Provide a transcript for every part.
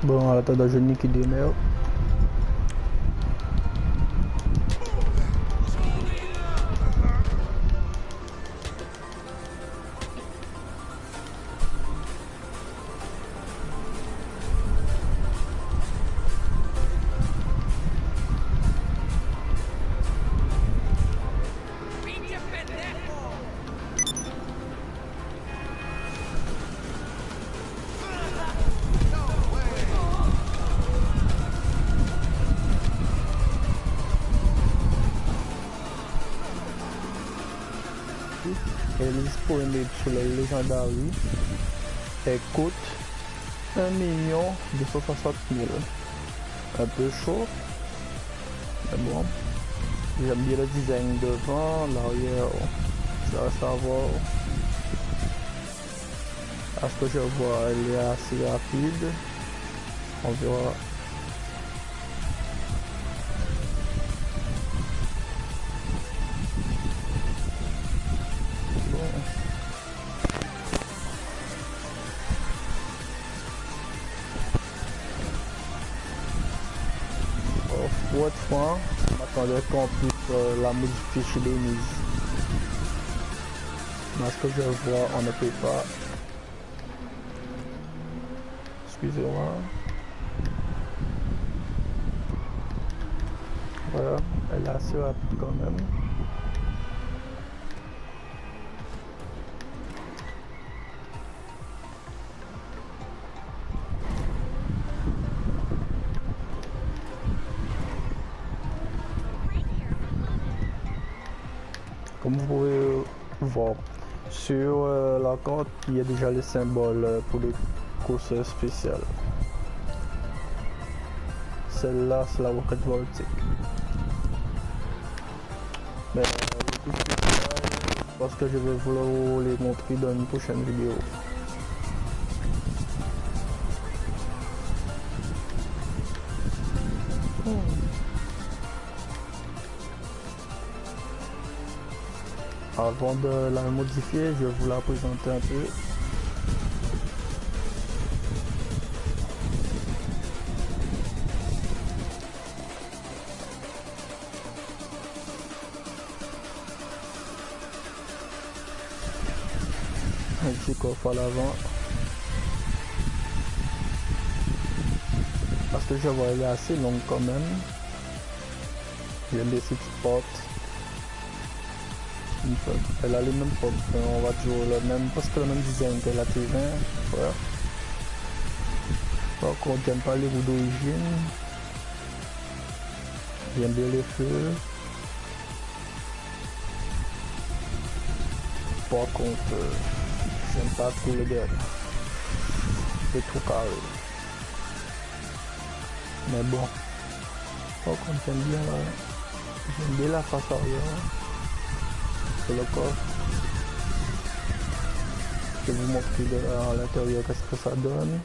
Bon, en attendant, je nique des mères. Elle est disponible sur le Legendary. Elle coûte 1 260 000. Un peu chaud. Mais bon. J'aime bien le design devant, l'arrière. Ça reste à voir. À ce que je vois, elle est assez rapide. On verra. Pour être franc, je m'attendais qu'on puisse la modifier chez Denise. Mais à ce que je vois, on ne peut pas. Excusez-moi. Voilà, elle est assez rapide quand même. Comme vous pouvez voir, sur la carte, il y a déjà les symboles pour les courses spéciales. Celle-là, c'est la roquette voltique. Mais les courses spéciales, parce que je vais vous les montrer dans une prochaine vidéo. Avant de la modifier, je vais vous la présenter un peu. Un petit coffre à l'avant. Parce que je vois elle est assez longue quand même. J'aime bien ces petites portes. Elle a les mêmes portes, on va dire le même, parce que le même design que la T20. Voilà. Par contre, j'aime pas les roues d'origine. J'aime bien les feux. Par contre, j'aime pas trop les gars. C'est trop carré. Mais bon. Par contre, j'aime bien la face arrière. C'est le coffre. Je vais vous montrer à l'intérieur qu'est-ce que ça donne.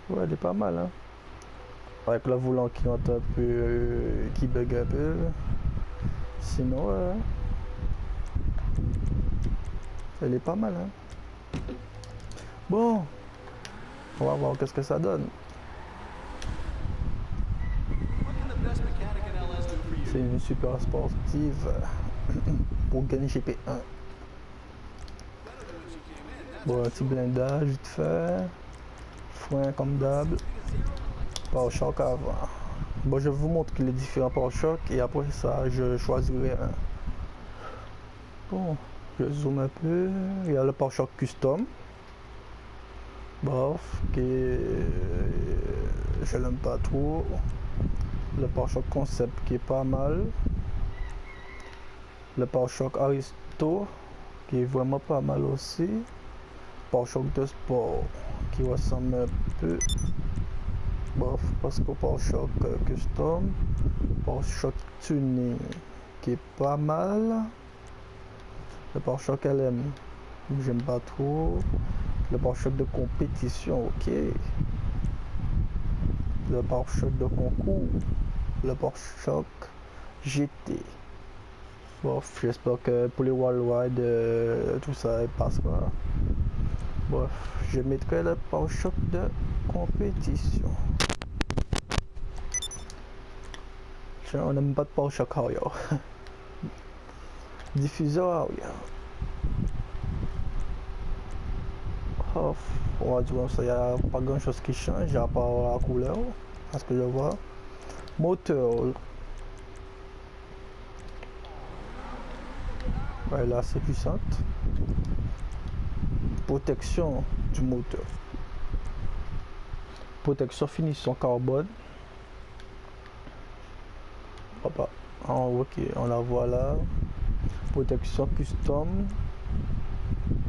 Ouais, elle est pas mal, hein. Avec le volant qui entre un peu, qui bug un peu. Sinon, elle est pas mal, hein. Bon, on va voir qu'est-ce que ça donne. C'est une super sportive pour gagner GP1. Bon, un petit blindage vite fait. Frein comme d'hab. Pare-choc avant. Bon, je vais vous montrer les différents pare-chocs et après ça, je choisirai un. Bon, je zoome un peu. Il y a le pare-choc custom. Bof, qui je l'aime pas trop. Le pare-choc concept qui est pas mal. Le pare-choc Aristo qui est vraiment pas mal aussi. Pare-choc de sport qui ressemble un peu. Bof, parce que pare-choc custom. Pare-choc tuning qui est pas mal. Le pare-choc LM, j'aime pas trop. Le pare-choc de compétition, ok. Le pare-choc de concours. Le pare-choc GT. Bon, j'espère que pour les worldwide, tout ça passera. Bref, je mettrai le pare-choc de compétition. Tiens, on n'aime pas de pare-choc arrière. Diffuseur arrière. Oh, on va dire ça, il n'y a pas grand chose qui change à part la couleur, à ce que je vois. Moteur. Ouais, là c'est puissante. Protection du moteur. Protection finition carbone. Hop, ok, on la voit là. Protection custom.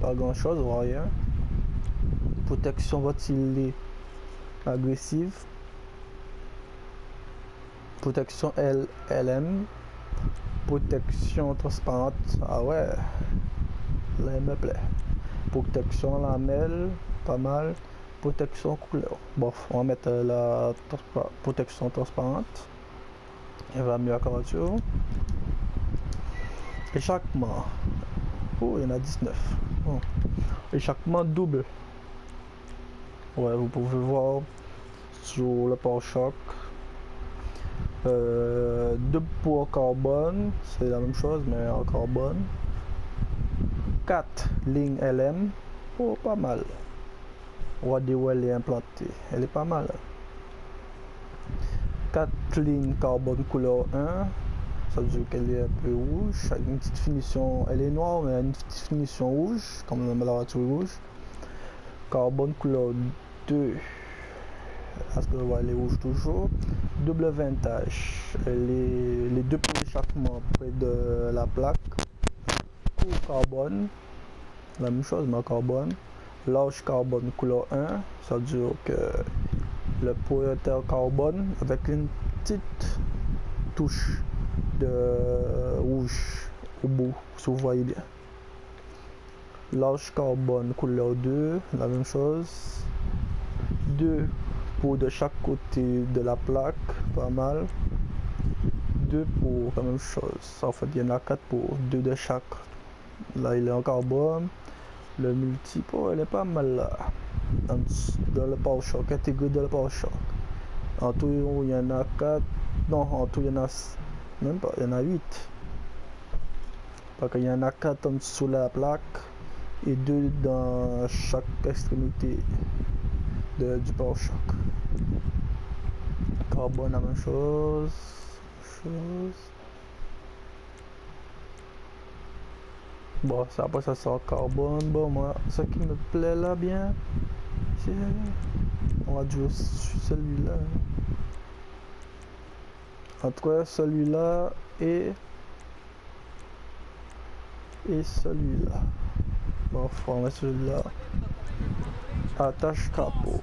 Pas grand chose, ou rien. Protection ventilée agressive. Protection LM. Protection transparente. Ah ouais. Là, il me plaît. Protection lamelle. Pas mal. Protection couleur. Bon, on va mettre la protection transparente. Elle va mieux à carature. Échappement. Oh, il y en a 19. Oh. Échappement double. Ouais, vous pouvez voir sur le pare-choc. 2 pour en carbone, c'est la même chose mais en carbone. 4 lignes LM. Oh, pas mal. Regardez où elle est implantée. Elle est pas mal. 4 lignes carbone couleur 1. Ça veut dire qu'elle est un peu rouge. Avec une petite finition. Elle est noire mais une petite finition rouge. Comme la voiture rouge. Carbone couleur 2. Est-ce que vous voyez, elle est rouge toujours. Double vintage. Les deux pour l'échappement près de la plaque. Court carbone. La même chose mais en carbone. Large carbone couleur 1. Ça veut dire que le propriétaire carbone avec une petite touche de rouge au bout, si vous voyez bien. Large carbone couleur 2, la même chose. 2 pots de chaque côté de la plaque, pas mal. 2 pots, la même chose. En fait, il y en a 4 pots, 2 de chaque. Là, il est en carbone. Le multi-pot, elle est pas mal là. Dans le pare-choc, intégré dans le pare-choc. En tout, il y en a 4. Non, en tout, il y en a même pas, il y en a 8. Parce qu'il y en a 4 en dessous de la plaque et 2 dans chaque extrémité du pare-choc. Carbone, la même chose. Bon, ça, après ça sort carbone. Bon, moi, ce qui me plaît là bien, c'est. On va jouer celui-là. Entre celui-là et celui-là. Bon, on va mettre celui-là. Attache capot.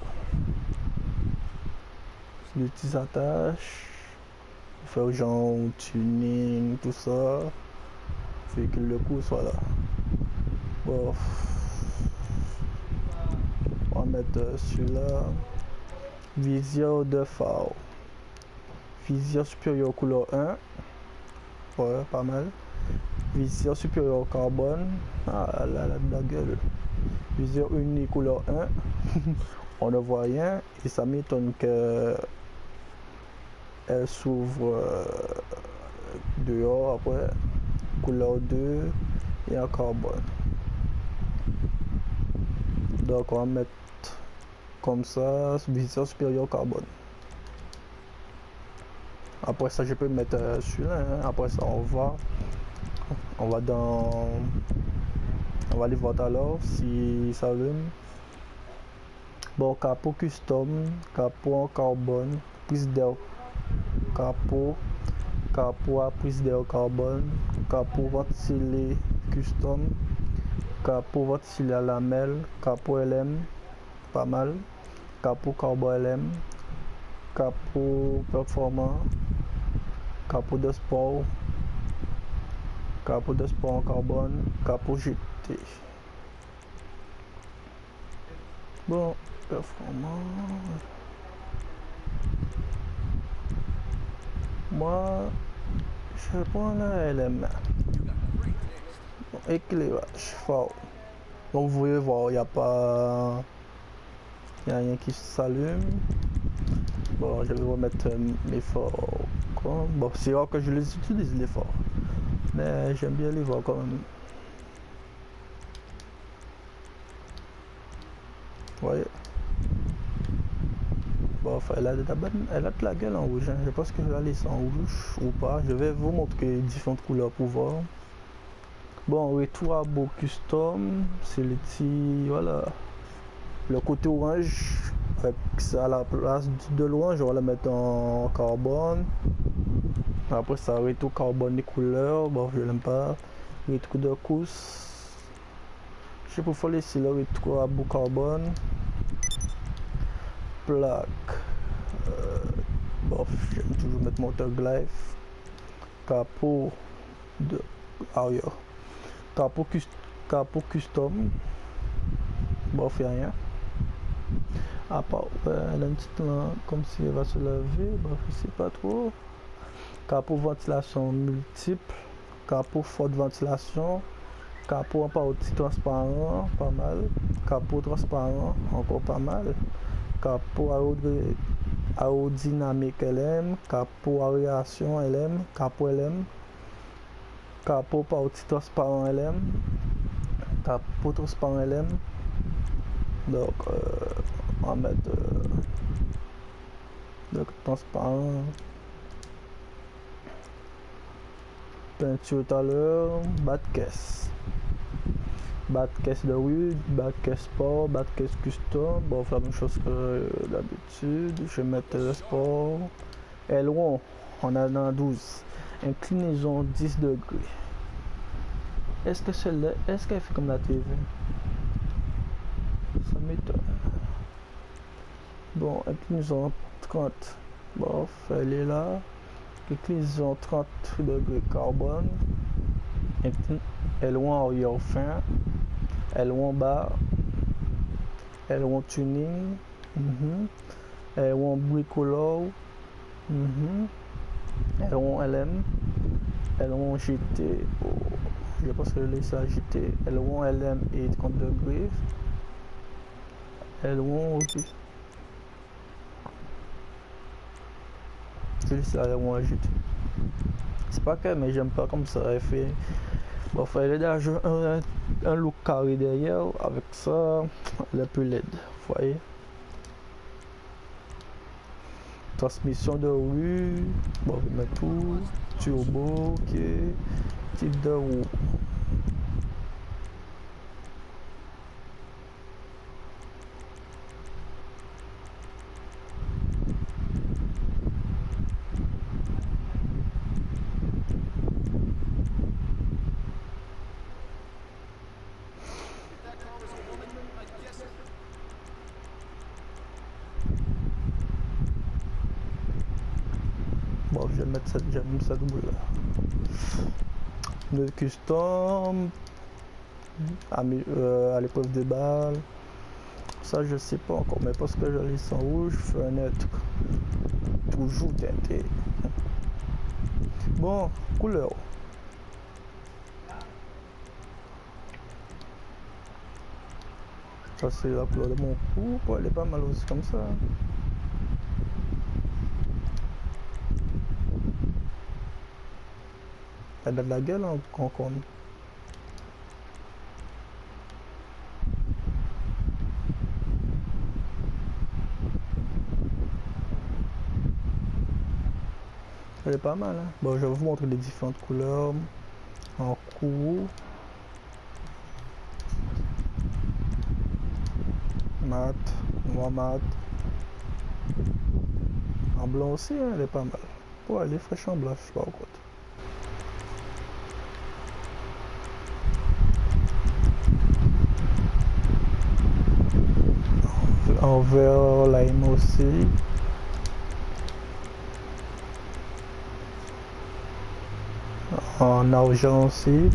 Les petites attaches. Faire genre tuning, tout ça. Fait que le coup soit là. Bon. On va mettre celui-là. Visière de phare. Visière supérieure couleur 1. Ouais, pas mal. Visière supérieure carbone. Ah là, la gueule. Visière unique couleur 1. On ne voit rien. Et ça m'étonne que elle s'ouvre dehors après. Couleur 2 et en carbone. Donc on va mettre comme ça, visière supérieure carbone. Après ça je peux mettre celui-là, hein. Après ça on va aller voir tout à l'heure si ça allume. Bon, capot custom, capot en carbone, prise d'air capot à prise d'air carbone, capot ventilé custom, capot ventilé à lamelle, capot LM, pas mal, capot carbone LM, capot performant, capot de sport en carbone, capot GT. Bon, performant. Moi, je prends la LM. Bon, éclairage fort. Donc vous pouvez voir, il n'y a pas... Il n'y a rien qui s'allume. Bon, je vais remettre mes phares. Bon, c'est rare que je les utilise les phares. Mais j'aime bien les voir quand même. Vous voyez. Bon, enfin, elle a de la gueule en rouge. Hein. Je pense que je vais la laisser en rouge ou pas. Je vais vous montrer différentes couleurs pour voir. Bon, retour à beau custom. C'est le petit. Voilà. Le côté orange. Avec ça à la place de l'orange, on va le mettre en carbone. Après ça, retour carbone les couleurs. Bon, je l'aime pas. Retour de cousse. Je sais pas, faut laisser le retour à beau carbone. Plaque. Bon, j'aime toujours mettre moteur glaive. Capot de arrière. Capot custom. Bon, fait rien. À part, elle a une petite comme si elle va se lever. Bon, je sais pas trop. Capot ventilation multiple. Capot forte ventilation. Capot en partie transparent, pas mal. Capot transparent, encore pas mal. Capot aérodynamique LM, capot aération LM, capot LM, capot partie transparent LM, capot transparent LM. Donc, on va mettre transparent. Peinture tout à l'heure, bas de caisse. Bas de caisse de rue, bas de caisse sport, bas de caisse custom. Bon, on fait la même chose que d'habitude. Je vais mettre le sport. Aileron, on a dans 12. Inclinaison 10 degrés. Est-ce que celle-là, est-ce qu'elle fait comme la TV? Ça m'étonne. Bon, inclinaison 30. Bon, elle est là. Inclinaison 30 degrés carbone. Aileron arrière fin. Aileron bas. Aileron tuning. Aileron bricoleur. Aileron LM. Aileron GT. Oh, je pense que je laisse ça GT. Aileron LM et 30 degrés. Aileron ok. Je laisse aileron à GT. C'est pas que, mais j'aime pas comme ça. Elle fait. Bon, il fallait déjà un look carré derrière. Avec ça, elle est plus laide. Vous voyez. Transmission de rue. Bon, on va mettre tout. Turbo, ok. Type de roue. Bon, je vais mettre cette, j'aime ça double là. Le custom à l'épreuve des balles. Ça, je sais pas encore, mais parce que je laisse en rouge, fenêtre toujours teinté. Bon, couleur. Ça, c'est la couleur de mon cou. Elle est pas mal aussi comme ça. Elle a de la gueule en concombre. Elle est pas mal, hein? Bon, je vais vous montrer les différentes couleurs en cours. Mat, noir mat. En blanc aussi, hein, elle est pas mal. Ouais, elle est fraîche en blanc, je sais pas au côté. En vert lime aussi. En argent aussi.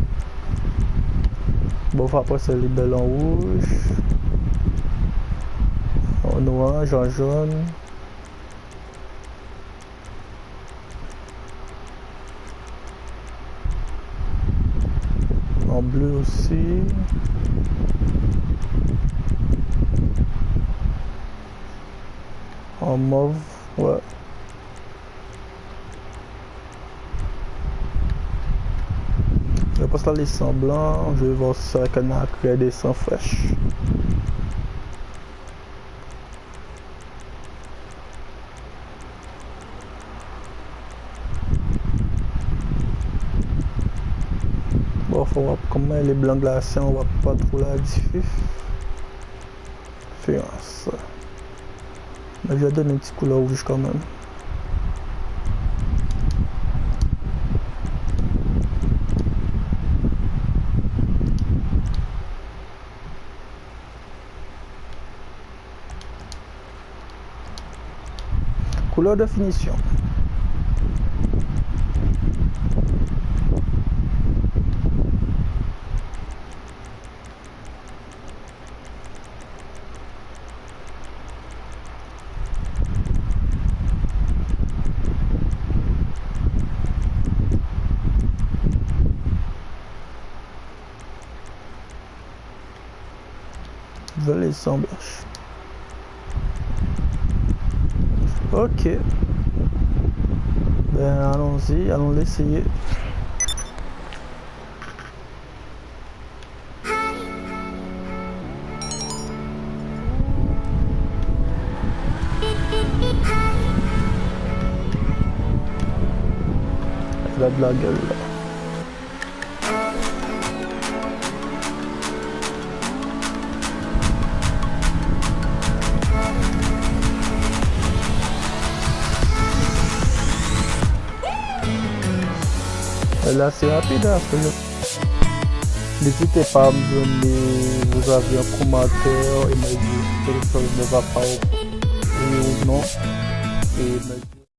Bon, après c'est les belles en rouge. En orange, en jaune. En bleu aussi. En mauve, ouais. Je vais passer la liste en blanc. Je vais voir si ça va créer des sangs fraîches. Bon, faut voir comment les blancs glacés, on voit pas trop la différence. Mais je vais donner une petite couleur rouge quand même. Couleur de finition. Violet sans blanche. Ok. Ben allons-y, allons l'essayer. Il a de la gueule là. Là c'est rapide hein, n'hésitez pas à me donner vos avis en commentaire et me dire si quelque chose ne va pas ou non et me dire